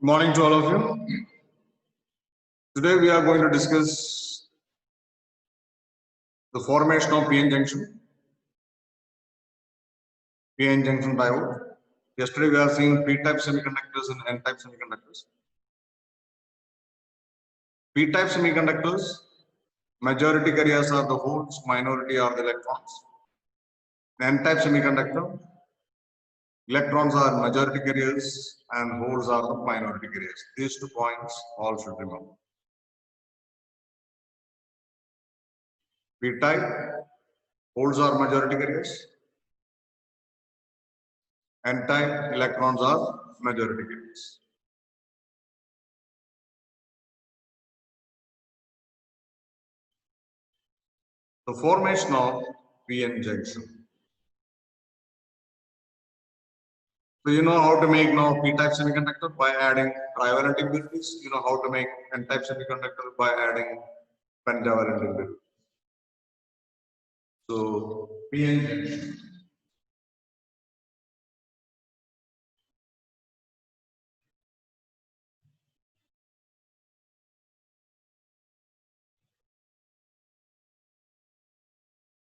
Good morning to all of you. Today we are going to discuss the formation of PN junction, PN junction diode. Yesterday we are seeing P-type semiconductors and N-type semiconductors. P-type semiconductors, majority carriers are the holes, minority are the electrons. N-type semiconductor, electrons are majority carriers and holes are the minority carriers. These 2 points all should remember. P-type, holes are majority carriers. N-type, electrons are majority carriers. The formation of PN junction. So you know how to make now P-type semiconductor by adding trivalent impurities. You know how to make N-type semiconductor by adding pentavalent impurities. So PN junction.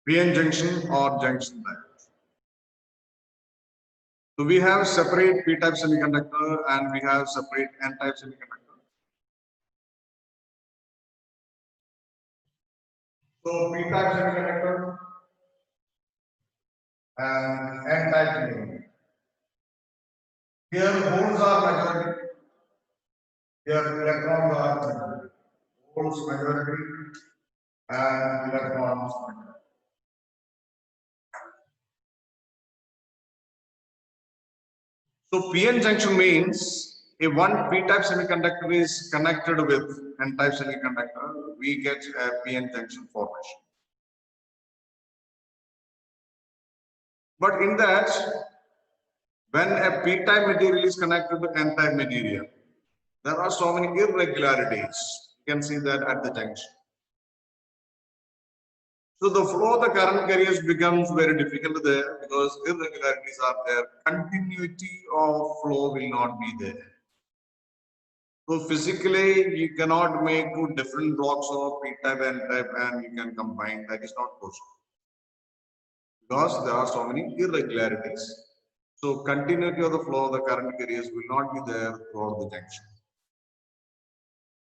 PN junction or junction diode. So we have separate P-type semiconductor and we have separate N-type semiconductor. So P-type semiconductor and N-type semiconductor. Here holes are majority. Here electrons are majority. Holes majority and electrons majority. So PN junction means if one P-type semiconductor is connected with N-type semiconductor, we get a PN junction formation. But in that, when a P-type material is connected to N-type material, there are so many irregularities. You can see that at the junction. So the flow of the current carriers becomes very difficult there because irregularities are there. Continuity of flow will not be there. So physically, you cannot make 2 different blocks of P-type and N-type and you can combine. That is not possible because there are so many irregularities. So continuity of the flow of the current carriers will not be there throughout the junction.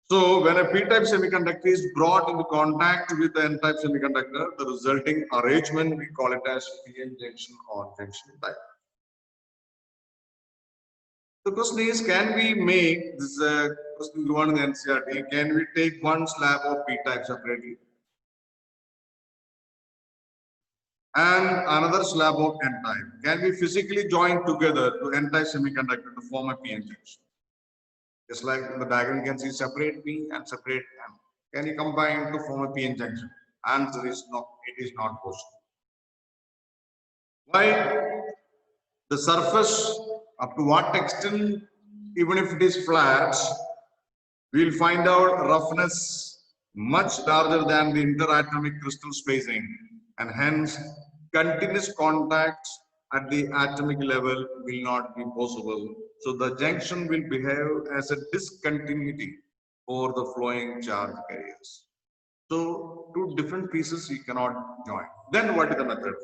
So when a P-type semiconductor is brought into contact with the N-type semiconductor, the resulting arrangement we call it as PN junction or junction type. The question is, can we make this question given in the NCERT? Can we take one slab of P-type separately and another slab of N-type? Can we physically join together to N-type semiconductor to form a PN junction? Just like in the diagram, you can see separate P and separate N. Can you combine to form a PN junction? Answer is no, it is not possible. Why? The surface, up to what extent, even if it is flat, we will find out roughness much larger than the interatomic crystal spacing, and hence continuous contact at the atomic level will not be possible. So the junction will behave as a discontinuity for the flowing charge carriers. So 2 different pieces you cannot join. Then what is the method?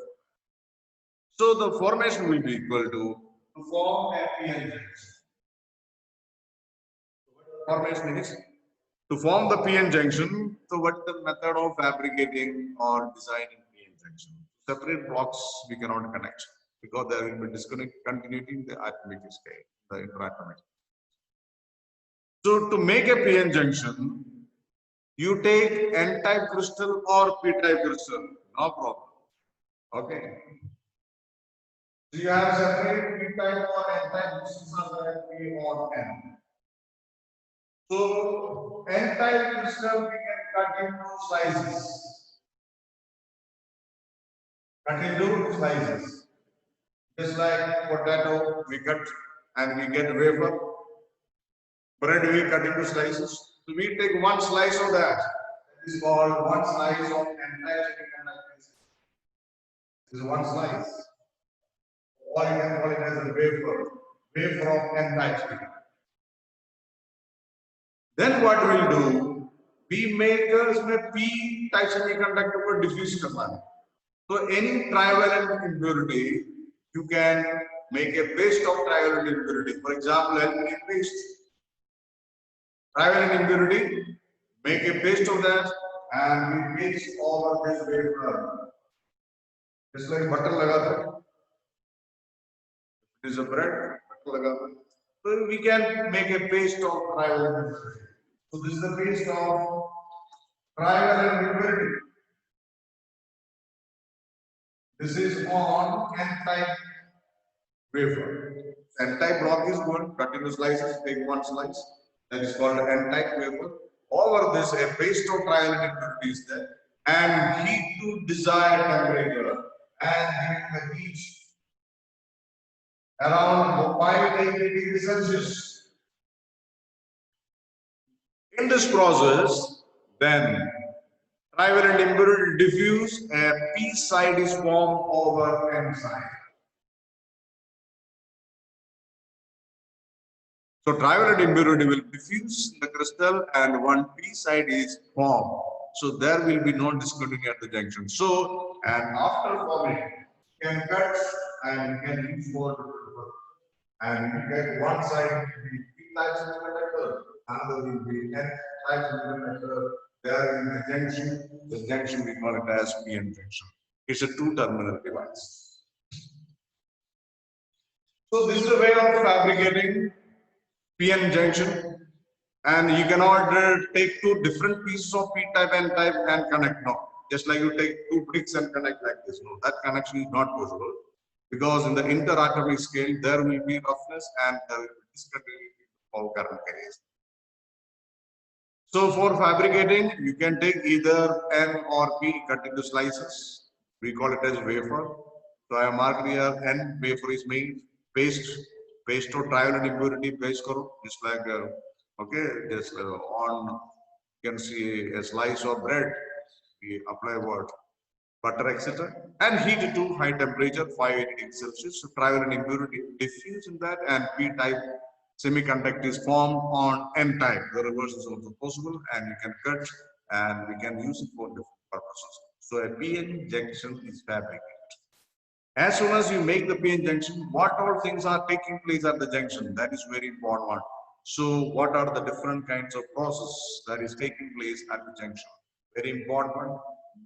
So the formation will be equal to form a PN junction. Formation is to form the PN junction. So what is the method of fabricating or designing PN junction? Separate blocks we cannot connect because there will be discontinuity in the atomic scale, the interatomic. So to make a PN junction, you take N-type crystal or P-type crystal, no problem. Okay. So you have separate P-type or N-type crystals are there, P or N. So N-type crystal we can cut into slices. Cut into slices. Just like potato we cut and we get wafer. Bread we cut into slices. So we take one slice of that. This is called one slice of N-type semiconductor. This is one slice. Or you can call it as a wafer. Wafer of N-type semiconductor. Then what we'll do, we make इसमें P type semiconductor को diffuse करना है. So any trivalent impurity, you can make a paste of trivalent impurity. For example, aluminium paste. Trivalent impurity, make a paste of that and we paste over this wafer. Just like butter लगाते हैं. It is a bread, butter लगाते हैं. So we can make a paste of trivalent impurity. So this is the paste of trivalent impurity. This is on N-type wafer. N-type block is good, cut into slices, take one slice. That is called N-type wafer. Over this, a paste of trivalent impurity is there, and heat to desired temperature, and the heat around 580 degrees Celsius. In this process, then trivalent impurity diffuse, a P side is formed over N side. So trivalent impurity will diffuse the crystal and one P side is formed. So there will be no discontinuity at the junction. So, and after forming, you can cut and you can use for and you get one side will be P type semiconductor, another will be N type semiconductor. There in the junction we call it as PN junction. It's a two-terminal device. So this is a way of fabricating PN junction, and you cannot take two different pieces of P-type and N-type and connect. No, just like you take two bricks and connect like this. No, that connection is not possible because in the interatomic scale there will be roughness and there will be discontinuity of current carriers. So for fabricating, you can take either N or P cut into slices. We call it as wafer. So I have marked here N wafer is made, paste or trivalent impurity paste karo, just like okay, just on you can see a slice of bread. We apply what butter, etc., and heat it to high temperature, 580 degrees Celsius. So trivalent impurity diffuse in that, and P-type semiconductor is formed on N-type. The reverse is also possible, and you can cut and we can use it for different purposes. So a PN junction is fabricated. As soon as you make the PN junction, what all things are taking place at the junction? That is very important one. So what are the different kinds of process that is taking place at the junction? Very important.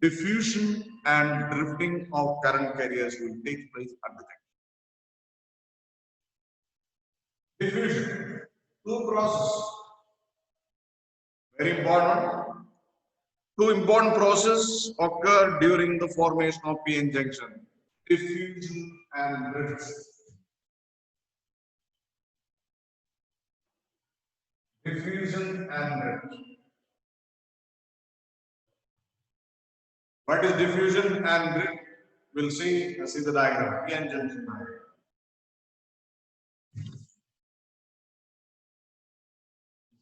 Diffusion and drifting of current carriers will take place at the junction. Diffusion, two processes. Very important. Two important processes occur during the formation of PN junction. Diffusion and drift. Diffusion and drift. What is diffusion and drift? We'll see the diagram. PN junction diagram.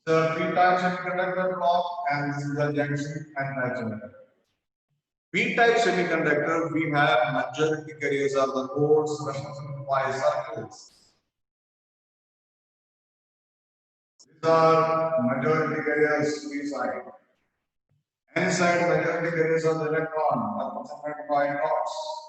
The P-type semiconductor block and this is the junction N-type semiconductor. P-type semiconductor, we have majority carriers are the holes represented by circles. These are majority carriers P side. N side majority carriers are the electron represented by dots.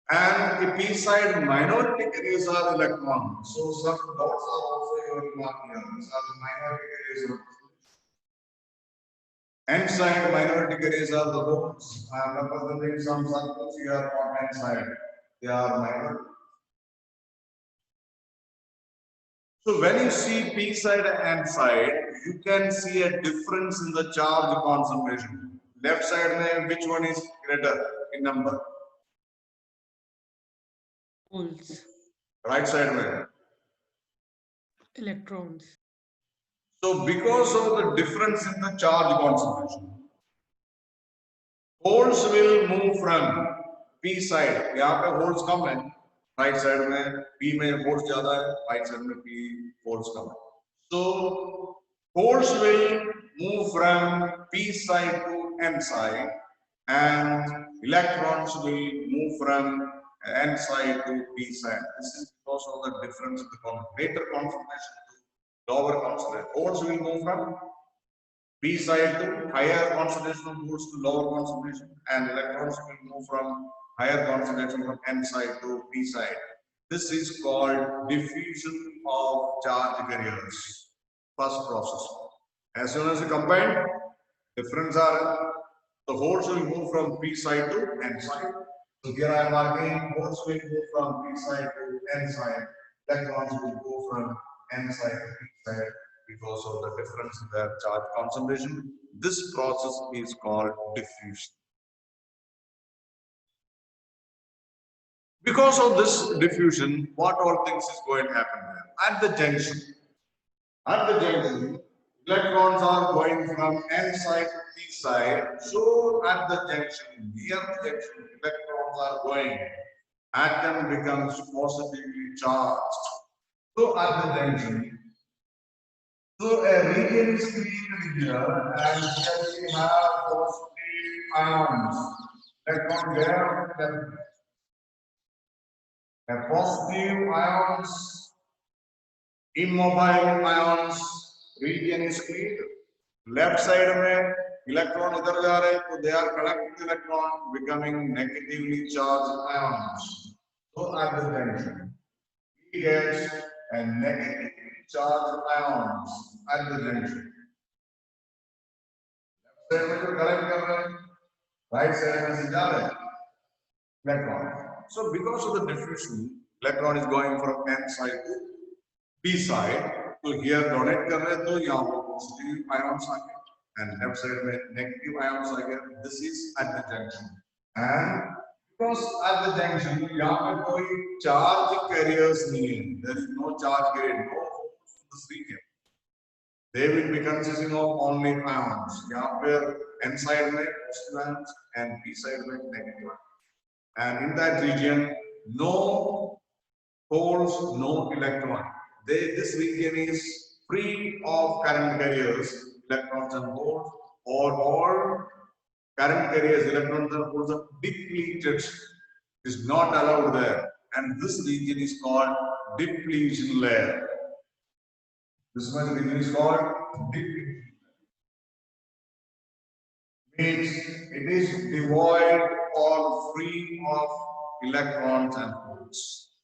And the P side minority carriers are electrons. So some dots are also your mark here. These are the minority carriers. N side minority carriers are the holes. I am representing some circles here on N side. They are minor. So when you see P side and N side, you can see a difference in the charge concentration. Left side, which one is greater in number? Holes. Right side, Electrons. So because of the difference in the charge concentration, holes will move from P side. यहाँ पे holes कम है, right side में P में holes ज़्यादा है, right side में P holes कम है. So holes will move from P side to N side, and electrons will move from n side to p side. This is because of the difference in the greater concentration to lower concentration. Holes will move from p side to higher concentration of holes to lower concentration, and electrons will move from higher concentration from n side to p side. This is called diffusion of charge carriers. First process. As soon as you combine, difference are the holes will move from p side to n side. So here I am marking holes will move from p side to n side. Electrons will go from n side to p side because of the difference in their charge concentration. This process is called diffusion. Because of this diffusion, what all things is going to happen there? At the junction, electrons are going from n side to p side. So at the junction, near the junction, electrons are going. Atom becomes positively charged. So at the junction, so a region is created here, and here we have positive ions. Electron there, a positive ions, immobile ions region is created. Left side में electron इधर जा रहे हैं, तो they are collecting electron, becoming negatively charged ions. So at the junction, we get a negatively charged ions at the junction. Left side में जो collect कर रहे हैं, right side में से जा रहे हैं electron. So because of the diffusion, electron is going from n side to p side. तो here donate कर रहे हैं, तो यहाँ पर positive ions आ गए, and left side में negative ions आ गए. This is at the junction, and because at the junction यहाँ पे कोई charge carriers नहीं है. There is no charge carrier, no this region. They will be consisting of only ions. यहाँ पर n side में positive ions and p side में negative ions. And in that region, no holes, no electron. This region is free of current carriers, electrons and holes, or all current carriers, electrons and holes are depleted. Is not allowed there. And this region is called depletion layer. This one region is called depletion. Means it is devoid or free of electrons and holes.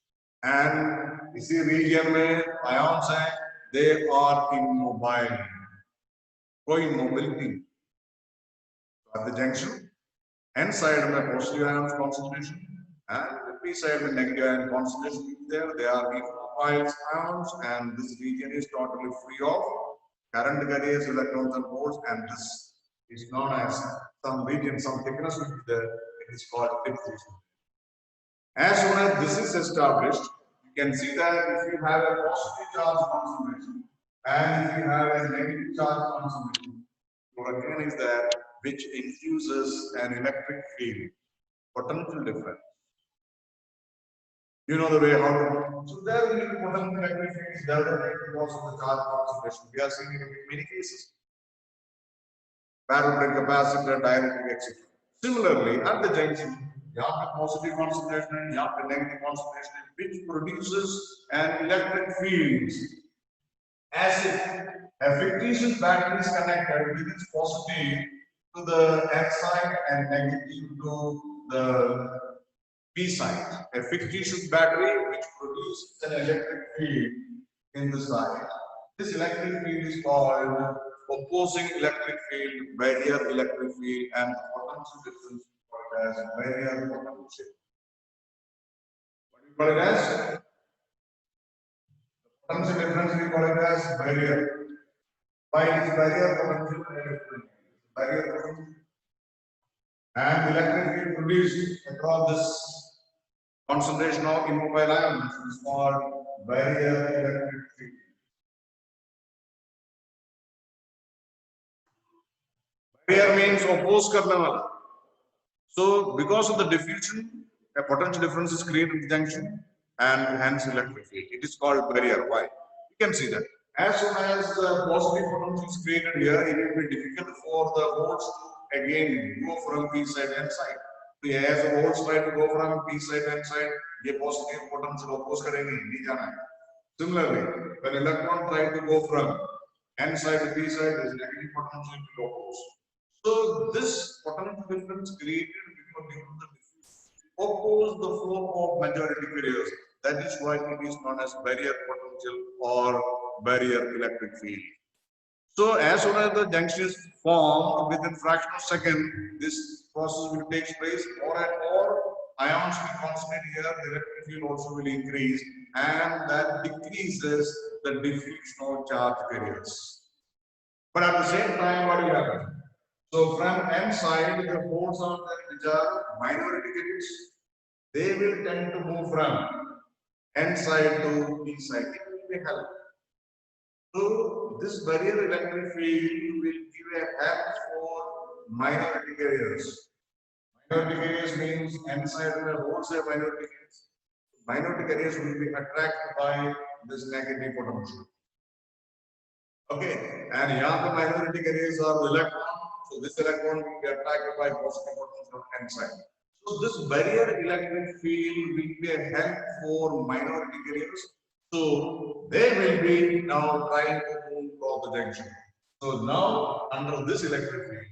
And इसी region में ions हैं, they are immobile. कोई mobility. At the junction, n side में positive ions concentration and p side में negative ion concentration there. They are immobile ions, and this region is totally free of current carriers, electrons and holes, and this is known as some region, some thickness will be there. It is called diffusion. As soon as this is established, you can see that if you have a positive charge concentration and if you have a negative charge concentration, what again is that which infuses an electric field, potential difference. You know the way how to. So there will be potential electric fields developed because of the charge concentration. We are seeing it in many cases. Barometric capacitor, dielectric, etc. Similarly, at the junction, you have a positive concentration, you have a negative concentration, which produces an electric field. As if a fictitious battery is connected with its positive to the N side and negative to the P side. A fictitious battery which produces an electric field in the side. This electric field is called opposing electric field, barrier electric field, and potential difference called as barrier potential. What do you call it as? The potential difference we call it as barrier. Why is barrier potential electric? Barrier potential. And electric field produced across this concentration of immobile ions is called barrier electric field. Barrier means oppose karne wala. So because of the diffusion, a potential difference is created at the junction and hence electric field. It is called barrier. Why? You can see that. As soon as the positive potential is created here, it will be difficult for the holes again go from P side to N side. So as a holes try to go from P side to N side, ये positive potential oppose करेंगे, नहीं जाना है. Similarly, when electron try to go from N side to P side, there is negative potential to oppose. So this potential difference created because due to the oppose the flow of majority carriers. That is why it is known as barrier potential or barrier electric field. So as soon as the junction is formed, within fraction of a second, this process will take place. More and more ions will concentrate here, the electric field also will increase, and that decreases the diffusion of charge carriers. But at the same time, what will happen? So from N side, the holes are there which are minority carriers. They will tend to move from N side to P side. It will be help. So this barrier electric field will give a help for minority carriers. Minority carriers means N side and holes are minority carriers. Minority carriers will be attracted by this negative potential. Okay, and here the minority carriers are electron. So this electron will be attracted by positive potential on N side. So this barrier electric field will be a help for minority carriers. So they will be now trying to move through the junction. So now under this electric field,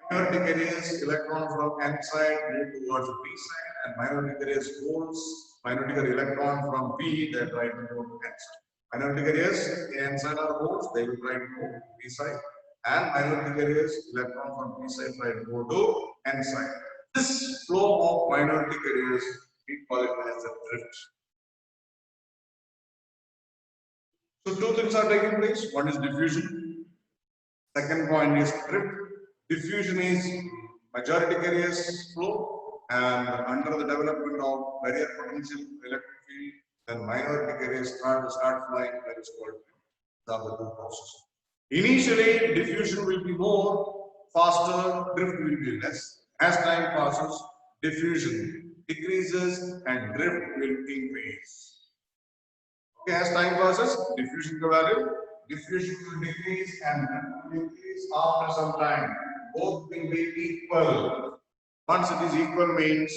minority carriers electron from N side move towards P side, and minority carriers holes, minority carrier electron from P they try to go to N side. Minority carriers N side are holes, they will try to go to P side, and minority carriers electron from P side try to go to N side. This flow of minority carriers we call it as a drift. So two things are taking place. One is diffusion. Second point is drift. Diffusion is majority carriers flow, and under the development of barrier potential electric field, then minority carriers start flying. That is called the two process. Initially, diffusion will be more faster, drift will be less. As time passes, diffusion decreases and drift will increase. Okay, as time passes, diffusion value, diffusion will decrease and drift will increase after some time. Both will be equal. Once it is equal means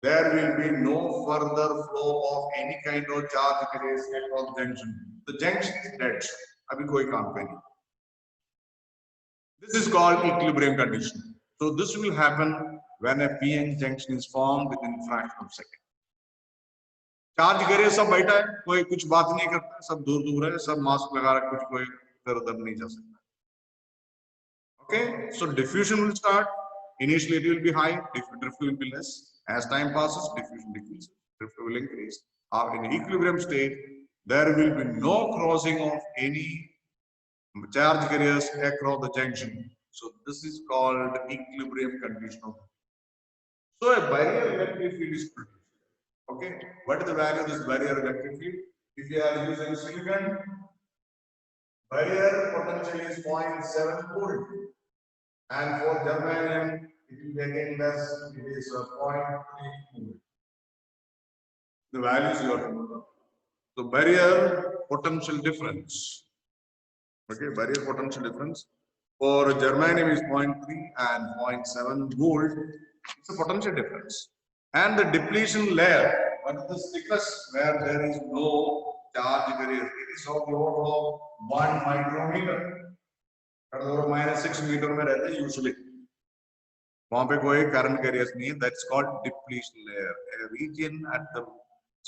there will be no further flow of any kind of charge carriers across the junction. The junction is dead. Abhi koi kaam pe nahi. This is called equilibrium condition. So this will happen when a PN junction is formed within fraction of a second. Charge करे सब बैठा है, कोई कुछ बात नहीं करता, सब दूर दूर है, सब मास्क लगा रहा है, कुछ कोई इधर उधर नहीं जा सकता. Okay, so diffusion will start. Initially it will be high, drift will be less. As time passes, diffusion decreases, drift will increase. In equilibrium state, there will be no crossing of any charge carriers across the junction. So this is called equilibrium condition. So a barrier electric field is produced. Okay, what is the value of this barrier electric field? If you are using silicon, barrier potential is 0.7 volt, and for germanium it will be again less, it is 0.3 volt. The values you are to know. So barrier potential difference. Okay, barrier potential difference for germanium is 0.3 and 0.7 volt. It's a potential difference. And the depletion layer, what is the thickness where there is no charge carrier? It is of the order of 1 micrometer. -6 meter में रहते हैं usually. वहाँ पे कोई current carriers नहीं है. That's called depletion layer. A region at the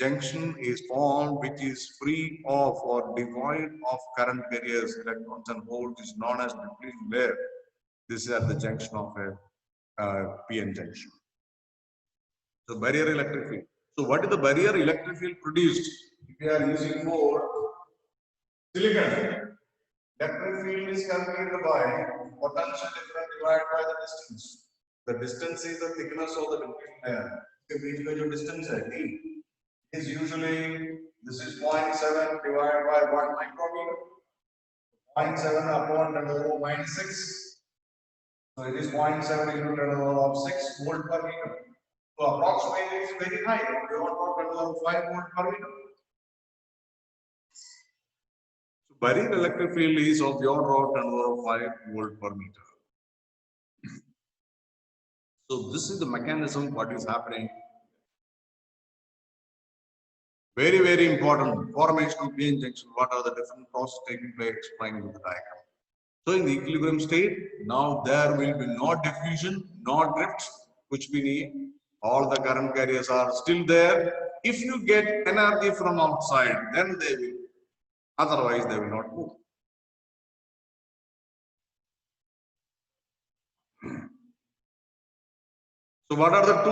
junction is formed which is free of or devoid of current carriers, electrons and holes is known as depletion layer. This is at the junction of a PN junction. So barrier electric field. So what is the barrier electric field produced? If we are using for silicon, electric field is calculated by potential difference divided by the distance. The distance is the thickness of the depletion layer. The बीच में जो distance है D is usually this is 0.7 divided by 1 micrometer. 0.7 upon 10⁻⁻⁶. So it is 0.7 into 10⁻⁶ volt per meter. So approximately it is very high. We want to 5 volt per meter. So barrier electric field is of the order of 5 volt per meter. So this is the mechanism what is happening. Very, very important. Formation of PN junction. What are the different processes taking place? Explained with the diagram. So in the equilibrium state, now there will be no diffusion, no drift, which we need. All the current carriers are still there. If you get energy from outside, then they will. Otherwise, they will not move. So what are the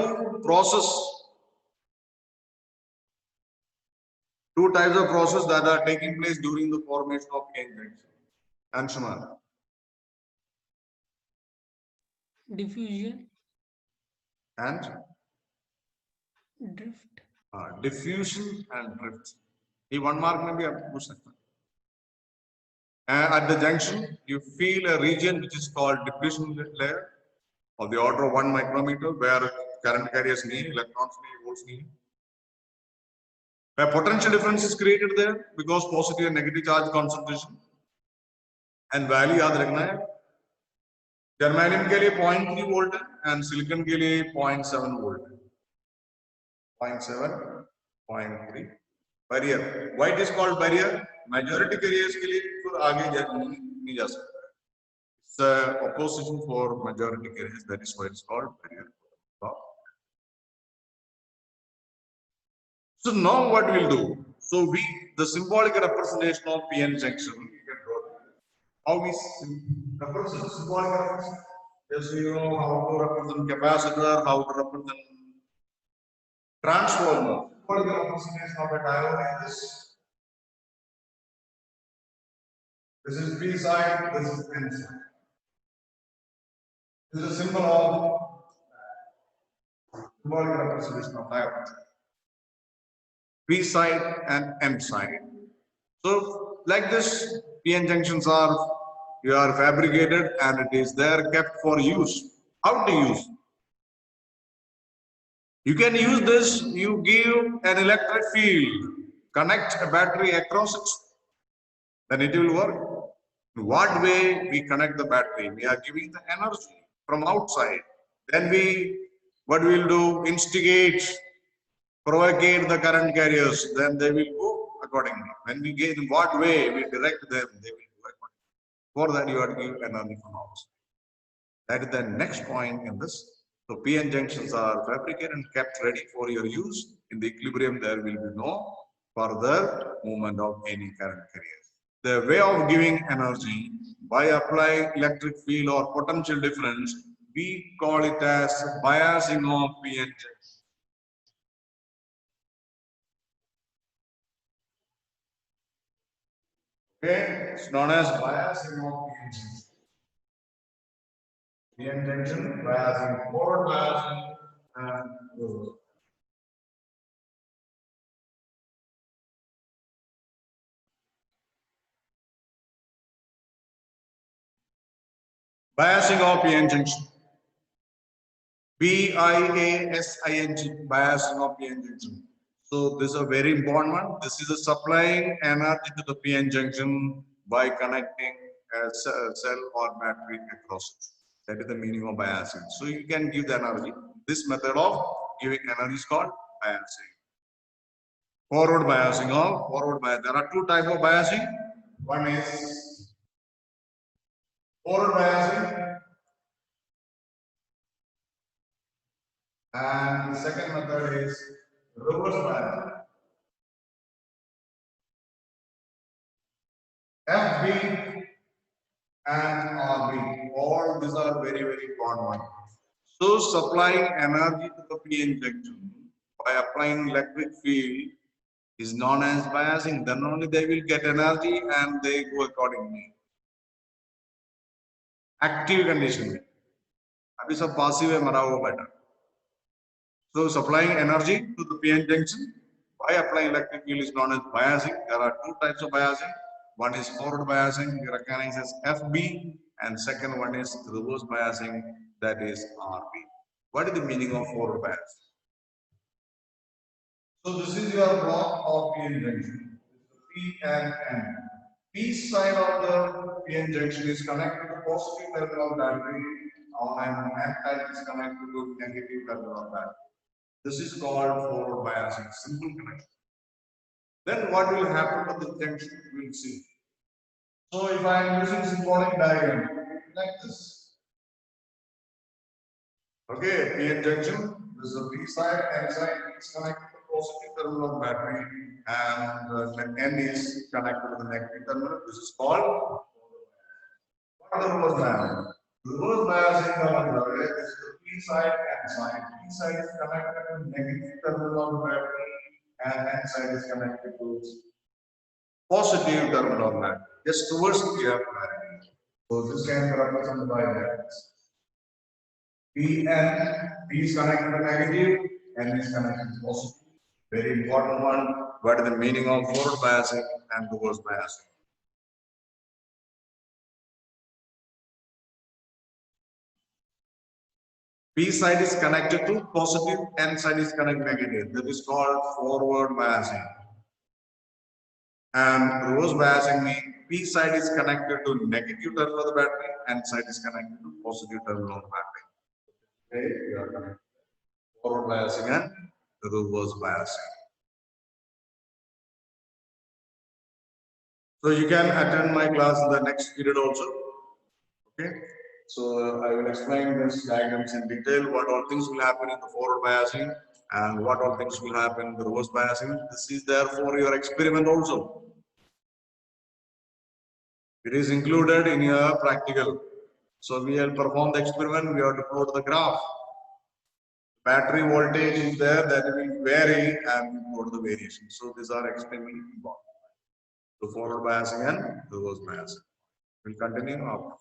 two types of process that are taking place during the formation of PN junction? Anshuman. Diffusion. And Drift. diffusion and drift. He one mark maybe push that. At the junction, you feel a region which is called depletion layer of the order of 1 micrometer, where current carriers need, electrons need, volts need. A potential difference is created there because positive and negative charge concentration and value याद रखना है. Germanium के लिए 0.3 volt and silicon के लिए 0.7 volt. 0.7, 0.3. Barrier. Why it is called barrier? Majority carriers के लिए फिर आगे नहीं जा सकता. It's opposition for majority carriers. That is why it's called barrier. So now what we'll do? So the symbolic representation of PN junction. You can draw how we represent symbolic representation. Yes, you know how to represent capacitor, how to represent transformer. Symbolic representation of a diode is this. This is P side, this is N side. This is a symbol of symbolic representation of diode. P side and M side. So like this, PN junctions are fabricated and it is there kept for use. How to use? You can use this, you give an electric field, connect a battery across it, then it will work. In what way we connect the battery? We are giving the energy from outside. Then what we will do? Instigate, provocate the current carriers, then they will go accordingly. When we get in what way we direct them, they will go accordingly. For that, you have to give energy from outside. That is the next point in this. So PN junctions are fabricated and kept ready for your use. In the equilibrium, there will be no further movement of any current carriers. The way of giving energy by applying electric field or potential difference, we call it as biasing of PN junction. Okay, it's known as biasing of PN junction. PN junction, biasing, forward biasing, and reverse. Biasing of PN junction. B-I-A-S-I-N-G, biasing of PN junction. So this is a very important one. This is a supplying energy to the PN junction by connecting a cell or battery across it. That is the meaning of biasing. So you can give the energy. This method of giving energy is called biasing. Forward biasing of forward bias. There are two types of biasing. One is forward biasing, and the second method is reverse biasing. FB and RB, all these are very, very important ones. So supplying energy to the PN junction by applying electric field is known as biasing. Then only they will get energy and they go accordingly. Active condition में अभी सब passive है मरा हुआ बैठा. So supplying energy to the PN junction by applying electric field is known as biasing. There are two types of biasing. One is forward biasing, we recognize as FB, and second one is reverse biasing, that is RB. What is the meaning of forward bias? So this is your block of PN junction. P and N. P side of the PN junction is connected to the positive terminal battery. and that is connected to negative terminal of battery. This is called forward biasing, simple connection. Then what will happen to the junction? We will see. So if I am using symbolic diagram like this, okay, PN junction, this is the P side, N side is connected to the positive terminal of battery, and the N is connected to the negative terminal. This is called what is the reverse biasing? Reverse biasing is the P side, N side. P side is connected to the negative terminal of battery, and N side is connected to positive terminal of battery. Just towards the battery. So this can be represented by that. P is connected to negative, N is connected to positive. Very important one. What is the meaning of forward biasing and reverse biasing? P side is connected to positive, N side is connected to negative. That is called forward biasing. And reverse biasing means P side is connected to negative terminal of the battery, N side is connected to positive terminal of the battery. Okay, we are connected. Forward biasing and reverse biasing. So you can attend my class in the next period also. Okay. So I will explain this diagrams in detail, what all things will happen in the forward biasing and what all things will happen in the reverse biasing. This is there for your experiment also. It is included in your practical. So we will perform the experiment, we have to plot the graph. Battery voltage is there, that will vary and plot the variation. So these are extremely important. So forward biasing and reverse biasing. We'll continue after.